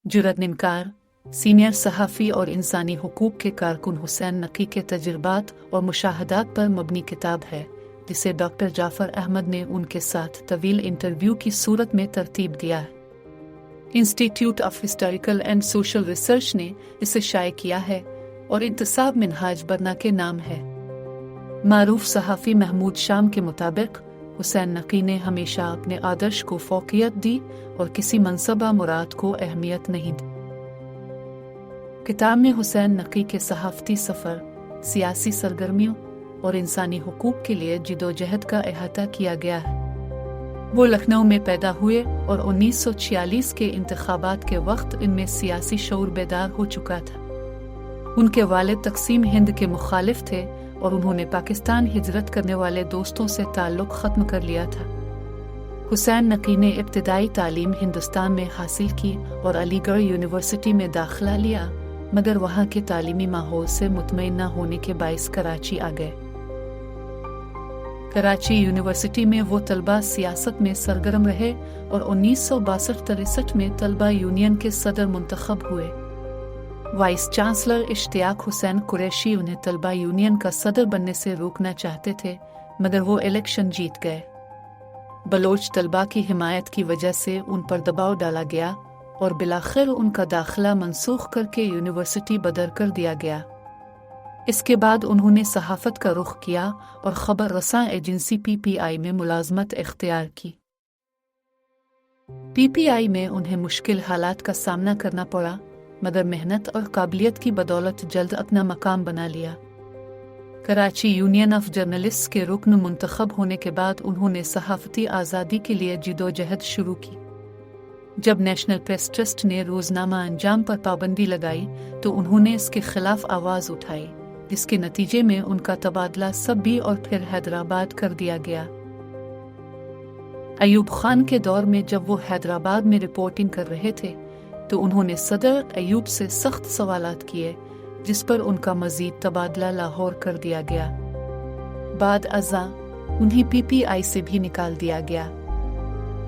जुर्रत इनकार। सीनियर सहाफ़ी और इंसानी हुकूक के कारकुन हुसैन नकी के तजुर्बात और मुशाहदात पर मबनी किताब है, जिसे डॉक्टर जाफ़र अहमद ने उनके साथ तवील इंटरव्यू की सूरत में तरतीब दिया है। Institute of historical and social research ने इसे शाये किया है और इंतसाब मिनहाज बरना के नाम है। मारूफ सहाफ़ी महमूद शाम के मुताबिक हुसैन नकी ने हमेशा अपने आदर्श को फौकियत दी और किसी मनसबा मुराद को अहमियत नहीं दी। किताब में हुसैन नकी के सहाफ़ती सफ़र, सियासी सरगर्मियों और इंसानी हुकूक के लिए जिदोजहद का अहाता किया गया है। वो लखनऊ में पैदा हुए और 1946 के इंतखाबात के वक्त इनमें सियासी शऊर बेदार हो चुका था। उनके वालिद तक़सीम हिंद के मुखालिफ थे और उन्होंने पाकिस्तान हिजरत करने वाले दोस्तों से ताल्लुक़ ख़त्म कर लिया था। हुसैन नकी ने इब्तिदाई तालीम हिंदुस्तान में हासिल की और अलीगढ़ यूनिवर्सिटी में दाखिला लिया, मगर वहाँ के तालीमी माहौल से मुतमईन न होने के बाइस कराची आ गए। कराची यूनिवर्सिटी में वो तलबा सियासत में सरगर्म रहे और 1962-63 में तलबा यूनियन के सदर मुंतखब हुए। वाइस चांसलर इश्तियाक हुसैन कुरैशी उन्हें तलबा यूनियन का सदर बनने से रोकना चाहते थे, मगर वो इलेक्शन जीत गए। बलोच तलबा की हिमायत की वजह से उन पर दबाव डाला गया और बिलाखिर उनका दाखिला मनसूख करके यूनिवर्सिटी बदर कर दिया गया। इसके बाद उन्होंने सहाफ़त का रुख किया और खबर रसां एजेंसी पीपीआई में मुलाजमत इख्तियार की। पीपीआई में उन्हें मुश्किल हालात का सामना करना पड़ा, मगर मेहनत और काबिलियत की बदौलत जल्द अपना मकाम बना लिया। कराची यूनियन ऑफ जर्नलिस्ट्स के रुकन मुंतखब होने के बाद उन्होंने सहाफ़ती आज़ादी के लिए जिदोजहद शुरू की। जब नेशनल प्रेस ट्रस्ट ने रोज़नामा अंजाम पर पाबंदी लगाई तो उन्होंने इसके खिलाफ आवाज़ उठाई, जिसके नतीजे में उनका तबादला सब्बी और फिर हैदराबाद कर दिया गया। अयूब खान के दौर में जब वो हैदराबाद में रिपोर्टिंग कर रहे थे तो उन्होंने सदर अयूब से सख्त सवालात किए, जिस पर उनका मजीद तबादला लाहौर कर दिया गया। बाद अज़ा उन्हें पीपीआई से भी निकाल दिया गया।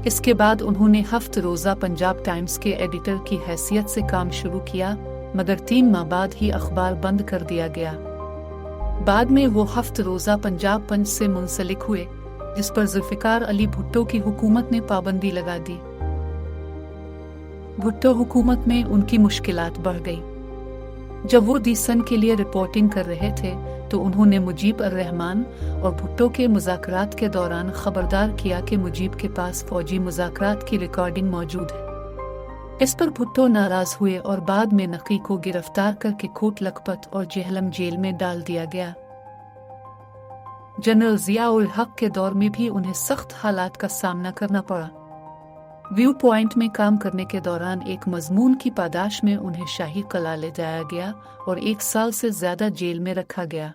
इसके बाद उन्होंने हफ्त रोज़ा पंजाब टाइम्स के एडिटर की हैसियत से काम शुरू किया, मगर 3 माह बाद ही अखबार बंद कर दिया गया। बाद में वो हफ्त रोज़ा पंजाब पंच से मुंसलिक हुए, जिस पर जुल्फ़िकार अली भुट्टो की हुकूमत ने पाबंदी लगा दी। भुट्टो हुकूमत में उनकी मुश्किलात बढ़ गई। जब वो दी सन के लिए रिपोर्टिंग कर रहे थे तो उन्होंने मुजीब अर रहमान और भुट्टो के मुज़ाकरात के दौरान खबरदार किया कि मुजीब के पास फ़ौजी मुज़ाकरात की रिकॉर्डिंग मौजूद है। इस पर भुट्टो नाराज़ हुए और बाद में नकी को गिरफ्तार करके कोट लखपत और जेहलम जेल में डाल दिया गया। जनरल ज़िया उल हक के दौर में भी उन्हें सख्त हालात का सामना करना पड़ा। व्यू पॉइंट में काम करने के दौरान एक मजमून की पादाश में उन्हें शाही कला ले जाया गया और 1 साल से ज्यादा जेल में रखा गया।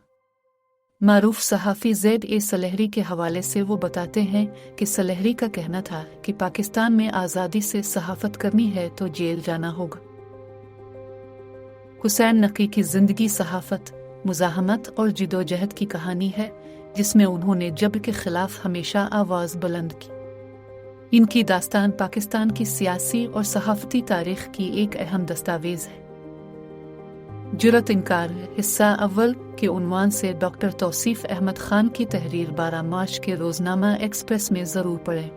मारूफ सहाफ़ी ज़ैद सलहरी के हवाले से वो बताते हैं कि सलहरी का कहना था कि पाकिस्तान में आज़ादी से सहाफ़त करनी है तो जेल जाना होगा। हुसैन नकी की ज़िंदगी सहाफ़त, मुज़ाहमत और जिदोजहद की कहानी है, जिसमें उन्होंने जबर के खिलाफ हमेशा आवाज़ बुलंद की। इनकी दास्तान पाकिस्तान की सियासी और सहाफ़ती तारीख़ की एक अहम दस्तावेज़ है। जुर्रत इनकार हिस्सा अव्वल के उन्वान से डॉक्टर तौसीफ़ अहमद खान की तहरीर 12 मार्च के रोज़नामा एक्सप्रेस में ज़रूर पढ़ें।